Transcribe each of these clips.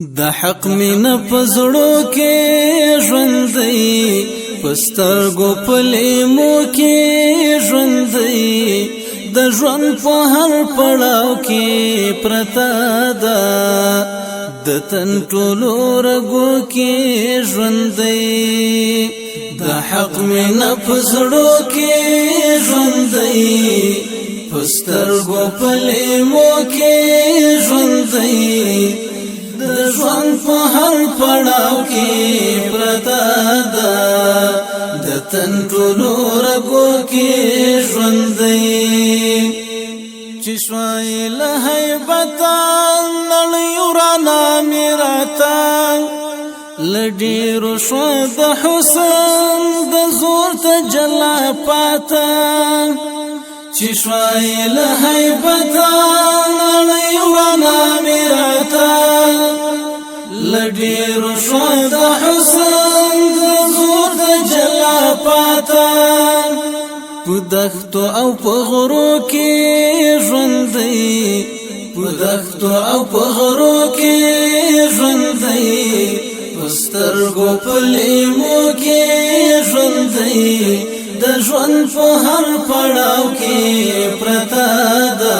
د حق مینه پزړو کې ژوندۍ پسترګو پلیمو کې ژوندۍ د ژوند په هر پړاو کې پرتا ده د تن ټولو رګو کې ژوندۍ د حق مینه پزړو کې ژوندۍ پسترګو پلیمو کې ژوندۍ د ژوند په هر پړاو کې پرتا ده د تن ټولو رګو کې ژوندۍ چې شوی له هیبته نړۍ ورانه مې راته له ډېرو شو د حسن د زور تجلی پاته چې شوی له هیبته نړۍ ورانه مې راته له ډېرو شو د حسن د زور تجلی پاته په دښتو او په غرو کې ژوندۍ په دښتو او په غرو کې ژوندۍ په سترګو په لیمو کې ژوندۍ د ژوند په هر پړاو کې پرتا ده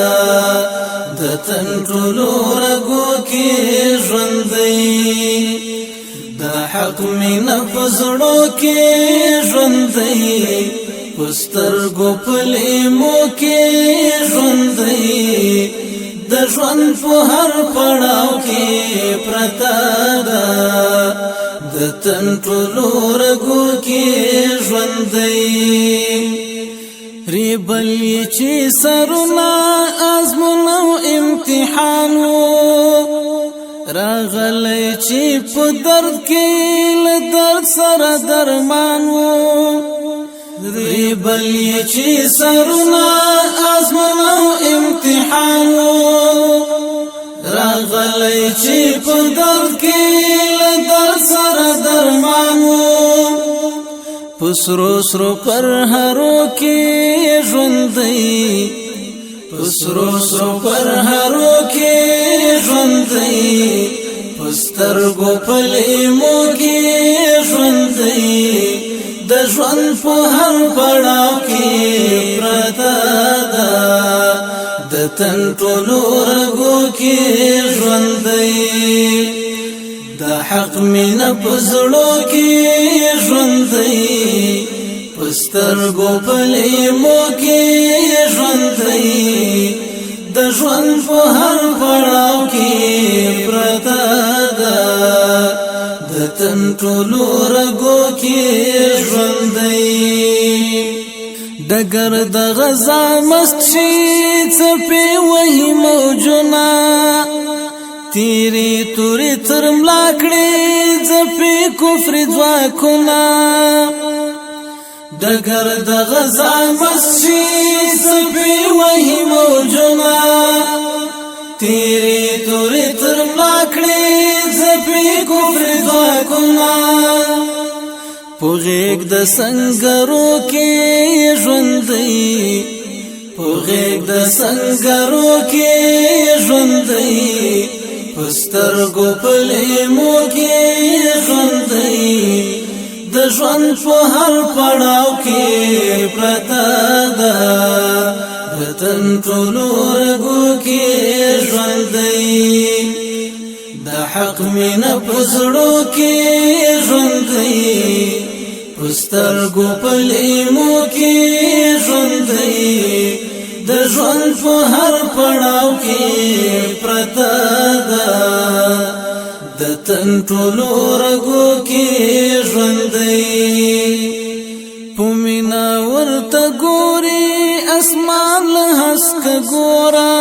د تن ټولو رګو کې ژوندۍ د حق مینه په زړو کې ژوندۍ په سترګو په لیمو کې ژوندۍ د ژوند په هر پړاو کې پرتا ده د تن ټولو رګو کې ژوندۍ ریبل یې چې سرونه ازمون او امتحان راغلی چې په درد کې له درد سره درمان ریبل یې چې سرونه ازمون او امتحان راغلی چې په درد کې له درد سره درمان پسرو سرو پر هرو کې ژوندۍ پسرو سرو پر هرو کې ژوندۍ پسترګو په لیمو کې ژوندۍ د ژوند په هر پړاو کې پرتا ده د تن ټولو رګو کې ژوندۍ د حق مینه په زړو کې ژوندۍ په سترګو په لیمو کې ژوندۍ د ژوند په هر پړاو کې پرتا ده د تن ټولو رګو کې ژوندۍ دګر د غزا مست شي څپې وهي موجونه تیری توری تر ملا کړې ځپې کفر ځواکونه دګر د غزا مست شي څپې وهي موجونه تیری توری تر ملا کړې ځپې کفر ځواکونه په غېږ د سنګرو کې ژوندۍ په غېږ د سنګرو کې ژوندۍ په سترګو په لیمو کې ژوندۍ د ژوند په هر پړاو کې پرتا ده د تن ټولو رګو کې ژوندۍ د حق مینه په زړو کې ژوندۍ په سترګو په لیمو کې ژوندۍ د ژوند په هر پړاو کې پرتا ده د تن ټولو رګو کې ژوندۍ په مینا ورته ګوري اسمان له هسکه ګوره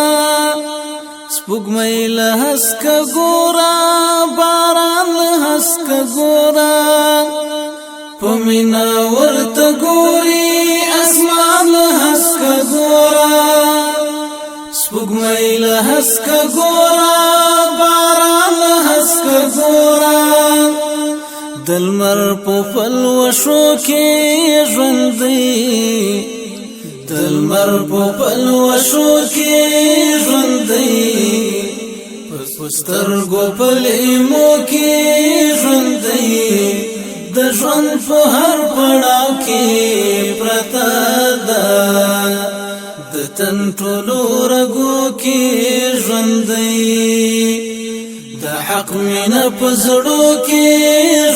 سپوږمۍ له هسکه ګوره باران له هسکه ګوره په مینا ورته ګوري اسمان له هسکه ګوره سپوږمۍ له هسکه ګوره باران له هسکه ګوره د لمر په پلوشو کې ژوندۍ د لمر په پلوشو کې ژوندۍ پسترګو پلیمو کې ژوند دی د ژوند په هر پړاو کې پرته ده د تن ټولو رګو کې ژوند دی د حق مینه په زړو کې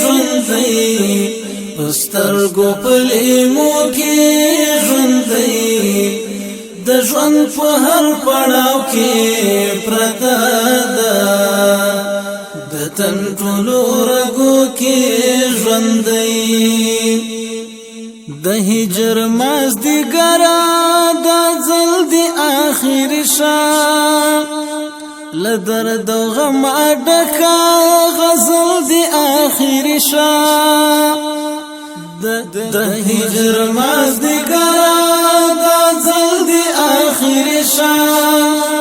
ژوند دی پسترګو پلیمو کې ژوند دی د ژوند په هر پړاو کې پرته ده د تن ټولو رګو کې ژوند دی د هجر مازدیګرا د ځل دی آخر شاه لدرد و غم ډکا غزل دی آخر شاه د هجر مازدیګرا د ځل دی آخر شاه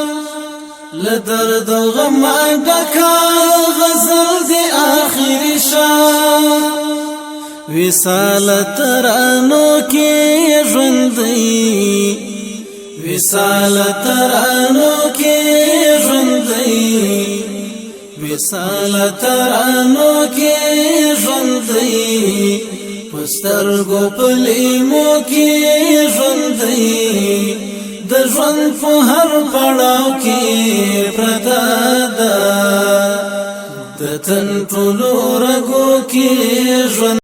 لدرد و غم ډکا غزل دی آخر شاه وصال ترانو کې ژوند دی وصال ترانو کې ژوند دی وصال ترانو کې ژوند دی پسترګو پلیمو کې ژوند دی د ژوند په هر پړاو کې پرته ده د تن ټولو رګو کې ژوند